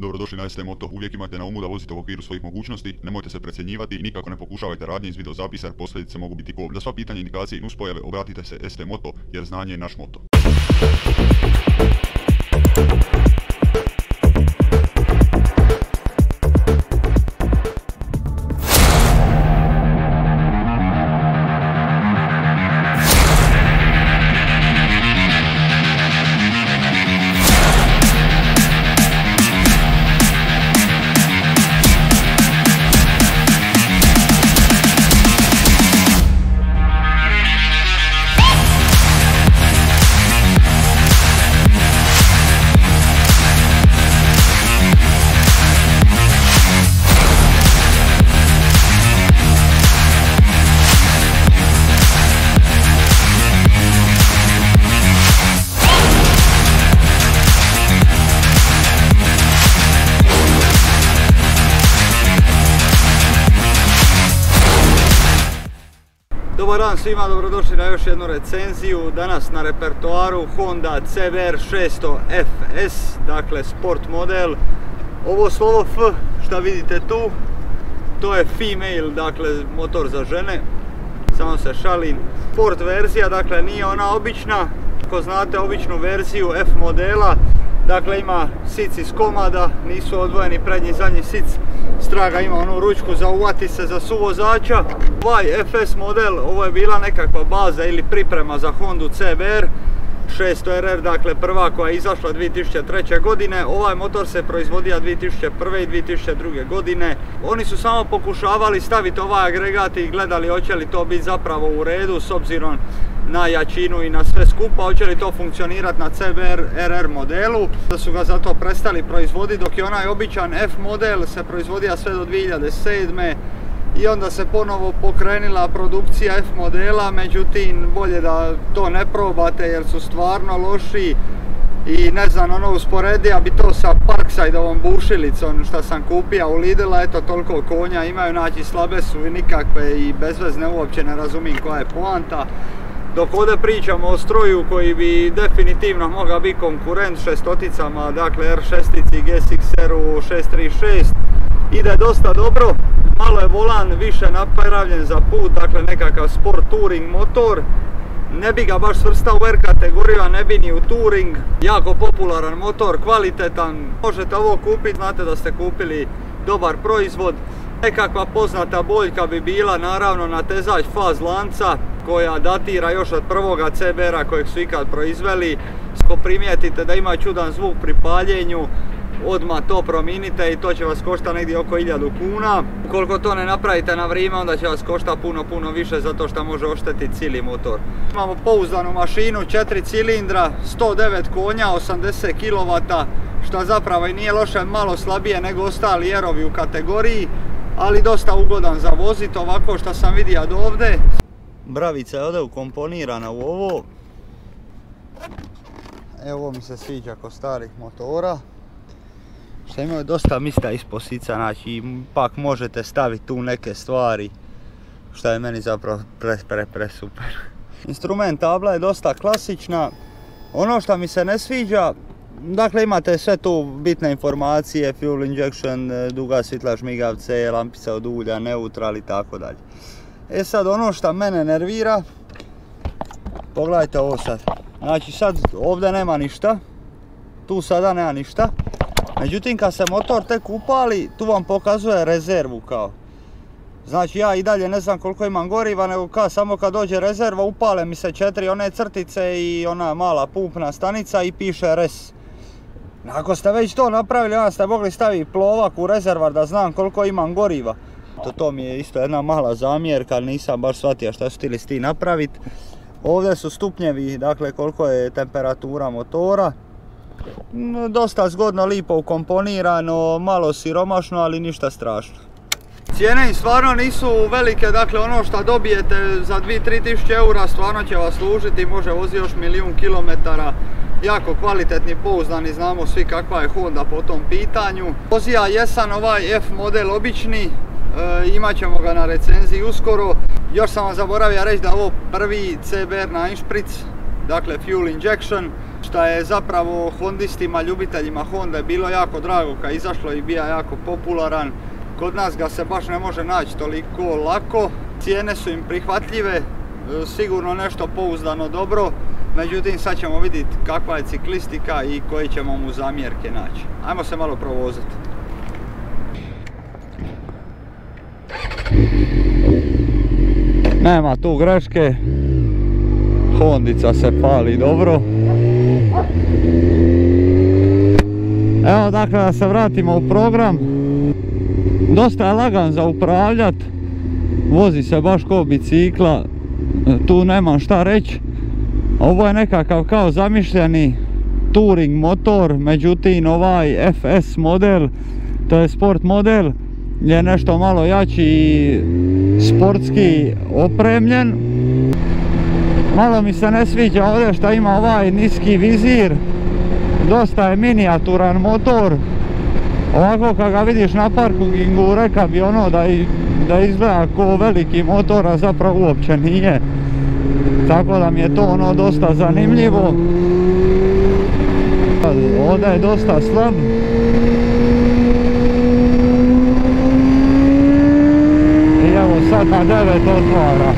Dobrodošli na ST Moto, uvijek imajte na umu da vozite u okviru svojih mogućnosti, nemojte se precjenjivati i nikako ne pokušavajte radnje iz videozapisa jer posljedice mogu biti kobne. Za sva pitanja, indikacije i nuspojave obratite se ST Moto jer znanje je naš moto. Dobar dan svima, dobrodošli na još jednu recenziju. Danas na repertoaru Honda CBR 600 FS, dakle sport model. Ovo slovo F što vidite tu, to je female, dakle motor za žene, samo se šalim. Sport verzija, dakle nije ona obična. Ako znate običnu verziju F modela, dakle ima sic iz komada, nisu odvojeni prednji i zadnji sic. Straga ima onu ručku za uvati se za suvozača. Ovaj FS model, ovo je bila nekakva baza ili priprema za Hondu CBR 600 RR, dakle prva koja je izašla 2003. godine. Ovaj motor se proizvodio 2001. i 2002. godine. Oni su samo pokušavali staviti ovaj agregat i gledali hoće li to biti zapravo u redu s obzirom na jačinu i na sve skupa, hoće li to funkcionirati na CBR RR modelu. Da su ga zato prestali proizvoditi, dok je onaj običan F model se proizvodio sve do 2007. I onda se ponovo pokrenula produkcija F modela, međutim bolje da to ne probate jer su stvarno loši. I ne znam, ono usporedija bi to sa Parkside-ovom bušilicom što sam kupio u Lidl, eto toliko konja imaju, znači slabe su i nikakve i bezvezne, uopće ne razumijem koja je poanta. Dok ovdje pričamo o stroju koji bi definitivno mogao biti konkurent šestoticama, dakle R6 i GSX-u 636, ide dosta dobro. Malo je volan više napravljen za put, dakle nekakav sport touring motor. Ne bi ga baš svrstao u R kategoriju, a ne bi ni u touring. Jako popularan motor, kvalitetan. Možete ovo kupiti, znate da ste kupili dobar proizvod. Nekakva poznata boljka bi bila naravno natezač faz lanca koja datira još od prvoga CBR-a kojeg su ikad proizveli. Ako primijetite da ima čudan zvuk pri paljenju, odmah to promijenite i to će vas koštati negdje oko 1000 kuna. Ukoliko to ne napravite na vrijeme, onda će vas koštati puno više zato što može oštetiti cijeli motor. Imamo pouzdanu mašinu, 4 cilindra, 109 konja, 80 kW, što zapravo i nije loše, malo slabije nego ostali R-ovi u kategoriji, ali dosta ugodan za voziti, ovako što sam vidio od ovdje. Bravica je ovdje ukomponirana u ovo. Evo, ovo mi se sviđa kod starih motora. Što imaju dosta mjesta ispod sica, znači pak možete staviti tu neke stvari, što je meni zapravo pre super. Instrument tabla je dosta klasična. Ono što mi se ne sviđa, dakle imate sve tu bitne informacije, fuel injection, duga svjetla, žmigavce, lampica od ulja, neutral i tako dalje. E sad ono što mene nervira, pogledajte ovo sad. Znači sad ovdje nema ništa, tu sada nema ništa. Međutim kad se motor tek upali, tu vam pokazuje rezervu kao. Znači ja i dalje ne znam koliko imam goriva, nego samo kad dođe rezerva upale mi se 4 one crtice i ona mala pumpna stanica i piše res. Ako ste već to napravili, onda ste mogli staviti plovak u rezervar da znam koliko imam goriva. To mi je isto jedna mala zamjerka, nisam baš shvatio šta su htjeli s tim napraviti. Ovdje su stupnjevi, dakle koliko je temperatura motora. Dosta zgodno, lipo ukomponirano, malo siromašno, ali ništa strašno. Cijene im stvarno nisu velike, dakle ono što dobijete za 2-3 tisuće eura stvarno će vas služiti, može voziti još 1.000.000 kilometara. Jako kvalitetni, pouzdani, znamo svi kakva je Honda po tom pitanju. Vozija jesam ovaj F model obični, imat ćemo ga na recenziji uskoro. Još sam vam zaboravio reći da je ovo prvi CBR na Einspritz, dakle fuel injection. što je zapravo hondistima, ljubiteljima Honda bilo jako drago kad izašlo i bio jako popularan. Kod nas ga se baš ne može naći toliko lako, cijene su im prihvatljive, sigurno nešto pouzdano dobro, međutim sad ćemo vidjeti kakva je ciklistika i koje ćemo mu zamjerke naći. Ajmo se malo provozati. Nema tu greške, Hondica se pali dobro. Evo dakle da se vratimo u program. Dosta je lagan za upravljat, vozi se baš ko bicikla, tu nemam šta reći. Ovo je nekakav kao zamišljeni touring motor, međutim ovaj FS model, to je sport model, je nešto malo jači i sportski opremljen. Malo mi se ne sviđa ovdje što ima ovaj niski vizir, dosta je minijaturan motor. Ovako kad ga vidiš na parkingu reka bi ono da izgleda ko veliki motor, a zapravo uopće nije. Tako da mi je to ono dosta zanimljivo. Ovdje je dosta slab. I evo sad na 9 otvara.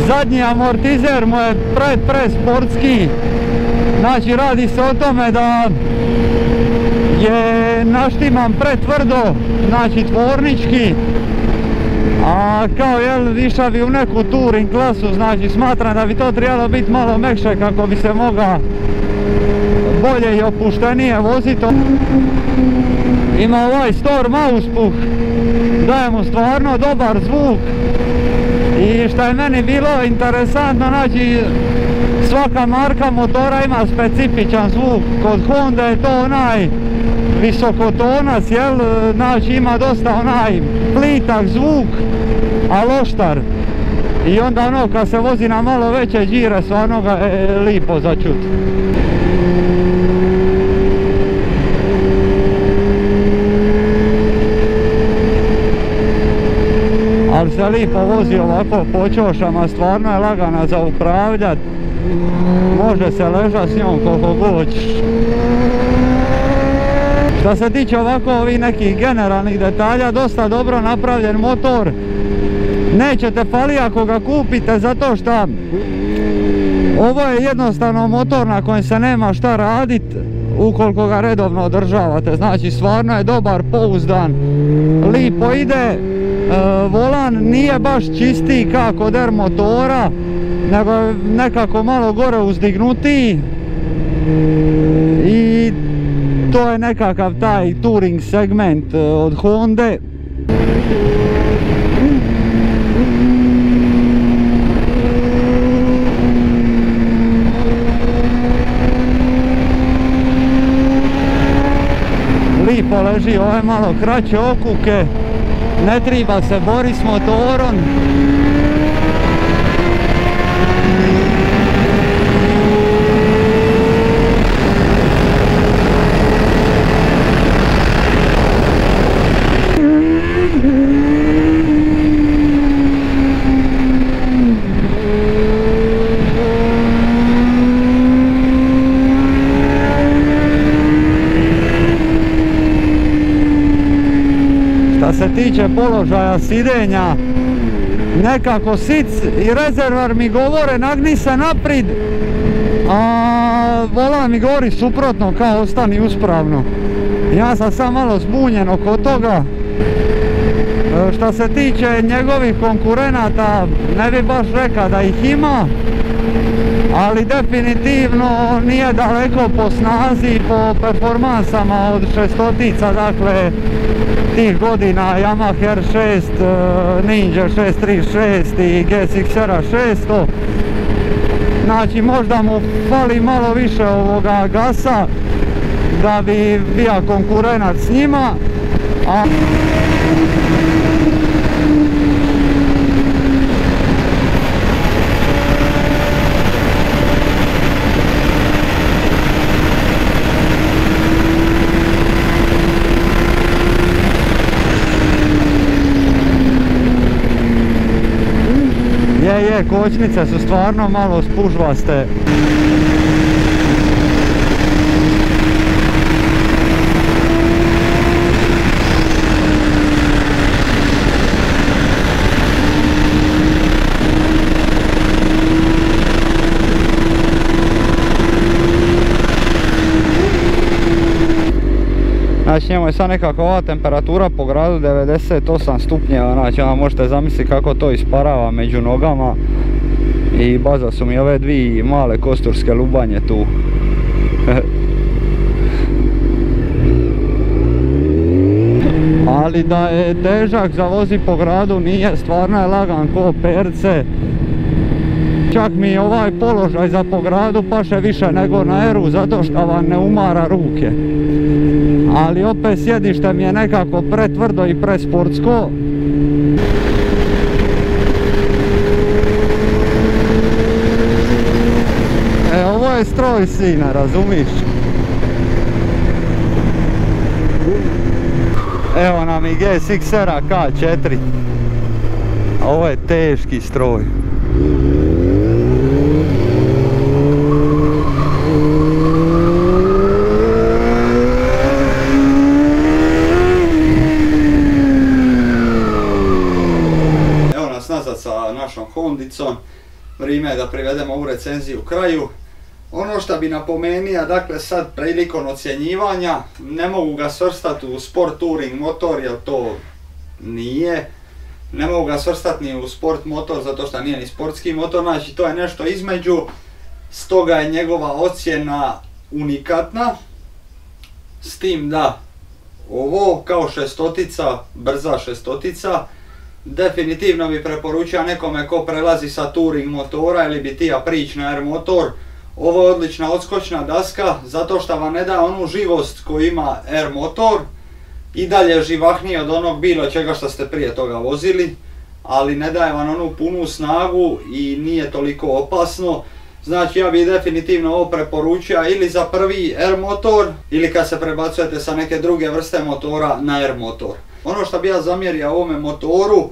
Zadnji amortizer mu je presportski, znači radi se o tome da je naštiman pretvrdo, znači tvornički, a kao jel išao bi u neku touring klasu, znači smatram da bi to trebalo biti malo mekše kako bi se mogla bolje i opuštenije voziti. Ima ovaj Storm auspuh, daje mu stvarno dobar zvuk. I što je meni bilo interesantno, znači svaka marka motora ima specifičan zvuk. Kod Honda je to onaj visokotonac, jel, znači ima dosta onaj plitak zvuk, a oštar. I onda ono kad se vozi na malo veće đire, stvarno ga je lipo za čut. Ali se lipo vozi ovako po čošama, stvarno je lagana za upravljat. Može se ležat s njom koliko god. Što se tiče ovako ovih nekih generalnih detalja, dosta dobro napravljen motor. Nećete fali ako ga kupite, zato što ovo je jednostavno motor na kojem se nema šta radit ukoliko ga redovno održavate. Znači stvarno je dobar, pouzdan, lipo ide. Volan nije baš čistiji kao kod R motora, nego nekako malo gore uzdignutiji i to je nekakav taj touring segment od Honde. Lipo leži, ovo je malo kraće okuke. Ne treba se boriti s motorom. Što se tiče položaja sidenja, nekako sic i rezervar mi govore nagni se naprijed, a volan mi govori suprotno, kao ostani uspravno. Ja sam sad malo zbunjen oko toga. Što se tiče njegovih konkurenata, ne bi baš rekao da ih ima, ali definitivno nije daleko po snazi, po performansama od šestotica, dakle tih godina Yamaha R6, Ninja 636 i GSX-R 600. Znači možda mu fali malo više ovoga gasa da bi bio konkurenat s njima. Ove kočnice su stvarno malo spužvaste. Znači njemu je sad nekako ova temperatura po gradu 98 stupnjeva, znači onda možete zamisliti kako to isparava među nogama. I baza su mi ove dvije male kosturske lubanje tu. Ali da je težak za vozi po gradu nije, stvarno je lagan ko perce. Čak mi ovaj položaj za po gradu paše više nego na Eru zato što vam ne umara ruke. Ali opet sjedište mi je nekako pretvrdo i presportsko. Ovo je stroj sina, razumiš? Evo nam i GSX-era K4. Ovo je teški stroj. Sa našom Hondicom, vrijeme je da privedemo ovu recenziju kraju. Ono što bi napomenio, dakle sad prilikom ocjenjivanja, ne mogu ga svrstati u sport touring motor jer to nije. Ne mogu ga svrstati ni u sport motor zato što nije ni sportski motor, znači to je nešto između, stoga je njegova ocjena unikatna. S tim da ovo kao šestotica, brza šestotica, definitivno bi preporučio nekome ko prelazi sa touring motora ili bi tija prići na R motor. Ovo je odlična odskočna daska zato što vam ne da onu živost koju ima R motor. I dalje živahnije od onog bilo čega što ste prije toga vozili, ali ne daje vam onu punu snagu i nije toliko opasno. Znači ja bih definitivno ovo preporučio ili za prvi R motor ili kad se prebacujete sa neke druge vrste motora na R motor. Ono što bi ja zamjerio ovome motoru,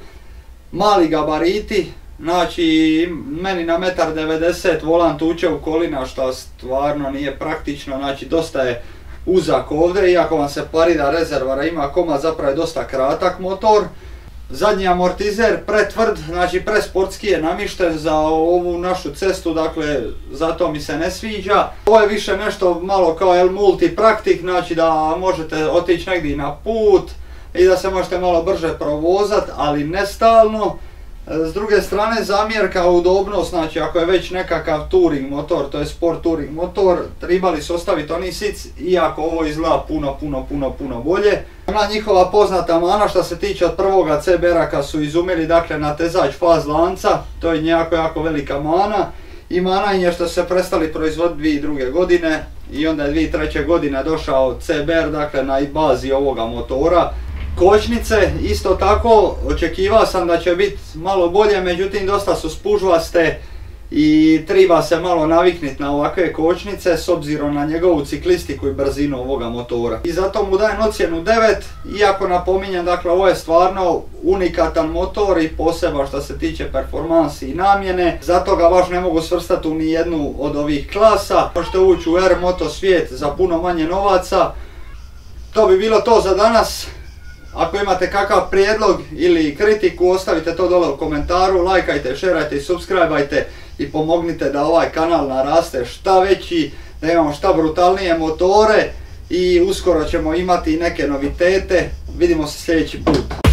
mali gabariti, znači meni na 1,90 m volan tuče u kolina što stvarno nije praktično, znači dosta je uzak ovdje, iako vam se parira rezervara ima komad, zapravo je dosta kratak motor. Zadnji amortizer pretvrd, znači presportski je namješten za ovu našu cestu, dakle zato mi se ne sviđa. Ovo je više nešto malo kao El Multipraktik, znači da možete otići negdje na put i da se možete malo brže provozat, ali ne stalno. S druge strane zamjerka udobnost, znači ako je već nekakav touring motor, to je sport touring motor, trebali su ostaviti oni sic, iako ovo izgleda puno bolje. Ona njihova poznata mana što se tiče od prvoga CBR-a kad su izumili dakle natezač faz lanca, to je jako velika mana. I mana je što se prestali proizvoditi 2002. godine i onda je 2003. godine došao CBR dakle na bazi ovoga motora. Kočnice isto tako, očekivao sam da će biti malo bolje, međutim dosta su spužvaste i treba se malo naviknuti na ovakve kočnice s obzirom na njegovu ciklistiku i brzinu ovoga motora. I zato mu dajem ocjenu 9, iako napominjem, dakle ovo je stvarno unikatan motor i poseban što se tiče performansi i namjene, zato ga baš ne mogu svrstati u nijednu od ovih klasa. Možete ući u R moto svijet za puno manje novaca. To bi bilo to za danas. Ako imate kakav prijedlog ili kritiku, ostavite to dole u komentaru, lajkajte, šerajte i subscribeajte i pomognite da ovaj kanal naraste šta veći, da imamo šta brutalnije motore i uskoro ćemo imati neke novitete. Vidimo se sljedeći put.